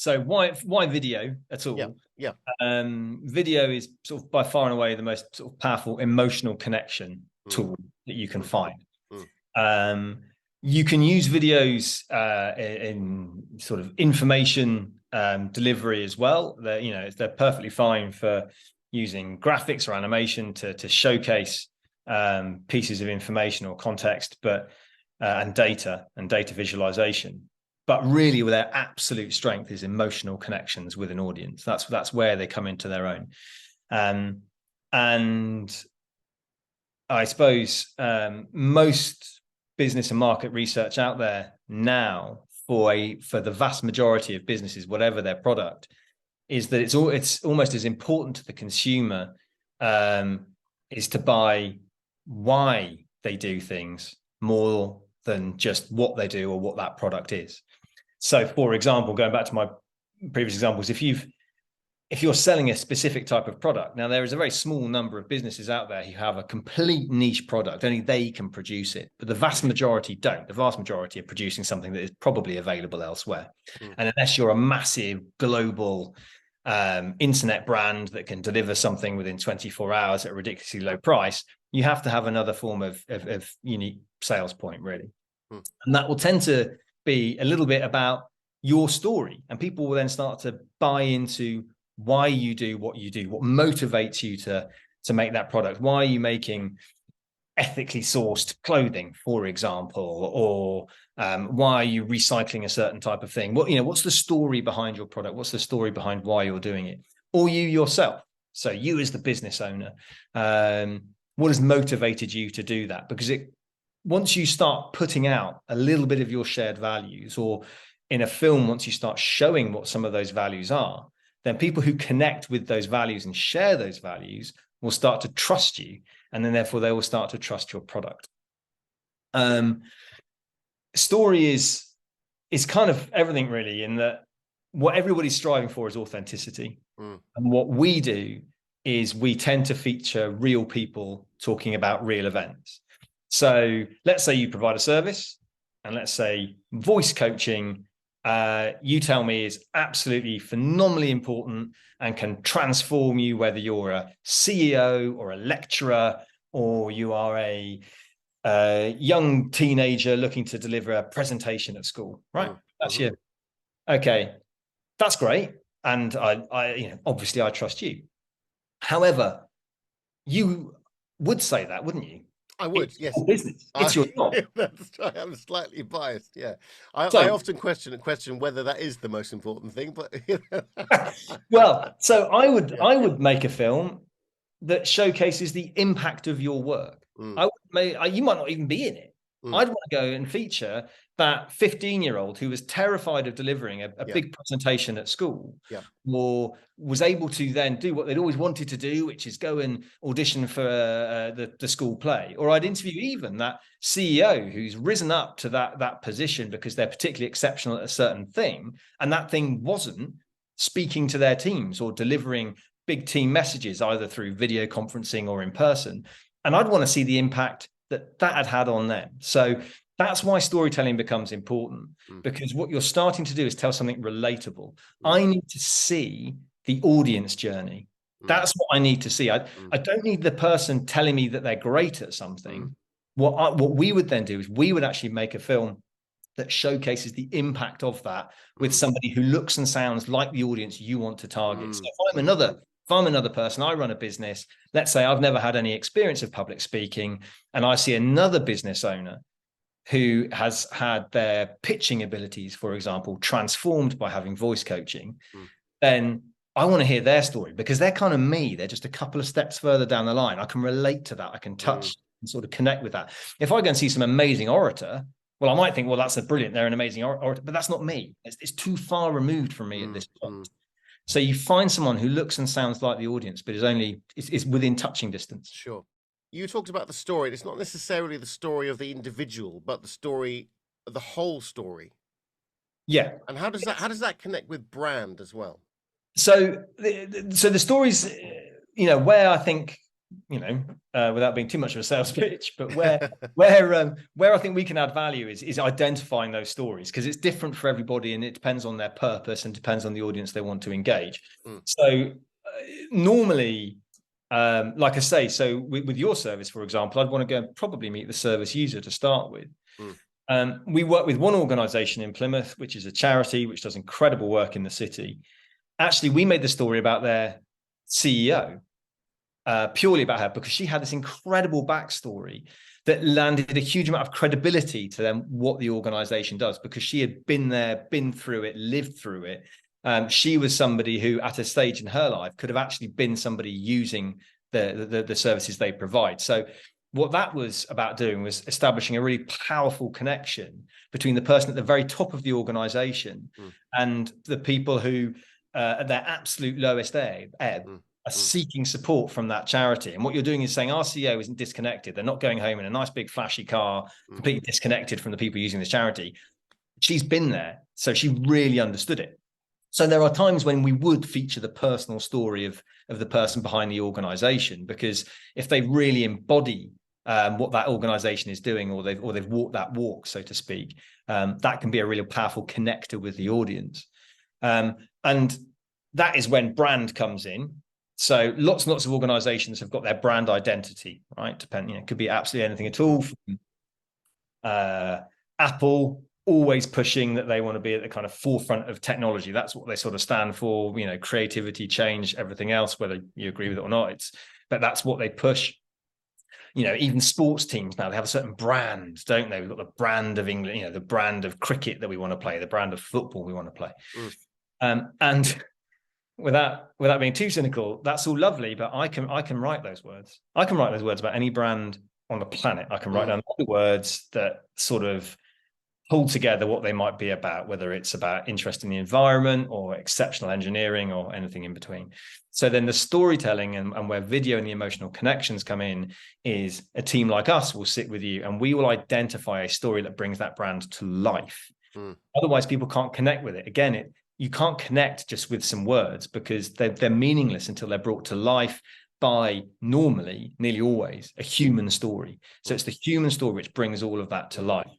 So why video at all? Yeah. Video is sort of by far and away the most sort of powerful emotional connection tool that you can find. You can use videos in sort of information delivery as well. They're perfectly fine for using graphics or animation to showcase pieces of information or context, but and data visualization. But really, their absolute strength is emotional connections with an audience. That's where they come into their own. And I suppose most business and market research out there now for the vast majority of businesses, whatever their product, is that it's almost as important to the consumer is to buy why they do things more than just what they do or what that product is. So, for example, going back to my previous examples, if you're selling a specific type of product, now there is a very small number of businesses out there who have a complete niche product, only they can produce it, but the vast majority don't. The vast majority are producing something that is probably available elsewhere. And unless you're a massive global internet brand that can deliver something within 24 hours at a ridiculously low price, you have to have another form of unique sales point, really. And that will tend to be a little bit about your story, and people will then start to buy into why you do what you do, what motivates you to make that product. Why are you making ethically sourced clothing, for example, or why are you recycling a certain type of thing? What's the story behind your product? What's the story behind why you're doing it? Or you yourself. So you as the business owner, what has motivated you to do that? Because once you start putting out a little bit of your shared values, or in a film, once you start showing what some of those values are, then people who connect with those values and share those values will start to trust you, and then therefore they will start to trust your product. Story is kind of everything, really, in that what everybody's striving for is authenticity. And what we do is we tend to feature real people talking about real events. So let's say you provide a service, and let's say voice coaching, you tell me, is absolutely phenomenally important and can transform you, whether you're a CEO or a lecturer, or you are a young teenager looking to deliver a presentation at school, right? That's you. Okay, that's great. And I obviously I trust you. However, you would say that, wouldn't you? I would, it's yes. Your business. It's your job. That's right. I'm slightly biased. Yeah, I often question whether that is the most important thing. But well, so I would make a film that showcases the impact of your work. You might not even be in it. I'd want to go and feature that 15-year-old who was terrified of delivering a big presentation at school, or was able to then do what they'd always wanted to do, which is go and audition for the school play. Or I'd interview even that CEO who's risen up to that position because they're particularly exceptional at a certain thing, and that thing wasn't speaking to their teams or delivering big team messages either through video conferencing or in person. And I'd want to see the impact that had on them. So that's why storytelling becomes important, because what you're starting to do is tell something relatable. I need to see the audience journey. That's what I need to see. I don't need the person telling me that they're great at something. What we would then do is we would actually make a film that showcases the impact of that with somebody who looks and sounds like the audience you want to target. So if I'm another person, I run a business, let's say I've never had any experience of public speaking, and I see another business owner who has had their pitching abilities, for example, transformed by having voice coaching, then I want to hear their story, because they're kind of me. They're just a couple of steps further down the line. I can relate to that. I can touch and sort of connect with that. If I go and see some amazing orator, well, I might think, well, that's they're an amazing orator, but that's not me. It's too far removed from me at this point. So you find someone who looks and sounds like the audience, but is within touching distance. Sure. You talked about the story. It's not necessarily the story of the individual, but the whole story. Yeah. And how does that connect with brand as well? So the stories, where I think without being too much of a sales pitch, but where I think we can add value is identifying those stories, because it's different for everybody and it depends on their purpose and depends on the audience they want to engage. So normally, like I say, so with your service, for example, I'd want to go and probably meet the service user to start with. We work with one organization in Plymouth, which is a charity which does incredible work in the city. Actually, we made the story about their CEO, purely about her, because she had this incredible backstory that landed a huge amount of credibility to them, what the organization does, because she had been there, been through it, lived through it. She was somebody who at a stage in her life could have actually been somebody using the services they provide. So what that was about doing was establishing a really powerful connection between the person at the very top of the organization and the people who at their absolute lowest ebb are seeking support from that charity. And what you're doing is saying our CEO isn't disconnected. They're not going home in a nice big flashy car, completely disconnected from the people using this charity. She's been there, so she really understood it. So there are times when we would feature the personal story of the person behind the organization, because if they really embody what that organization is doing, or they've walked that walk, so to speak, that can be a really powerful connector with the audience. And that is when brand comes in. So lots and lots of organizations have got their brand identity, right? It could be absolutely anything at all. From Apple, always pushing that they want to be at the kind of forefront of technology. That's what they sort of stand for, creativity, change, everything else, whether you agree with it or not. But that's what they push. Even sports teams now, they have a certain brand, don't they? We've got the brand of England, the brand of cricket that we want to play, the brand of football we want to play. And without being too cynical, that's all lovely, but I can write those words. I can write those words about any brand on the planet. I can write down all the words that sort of pull together what they might be about, whether it's about interest in the environment or exceptional engineering or anything in between. So then the storytelling and where video and the emotional connections come in is a team like us will sit with you and we will identify a story that brings that brand to life. Otherwise, people can't connect with it. Again, you can't connect just with some words, because they're meaningless until they're brought to life by, normally, nearly always, a human story. So it's the human story which brings all of that to life.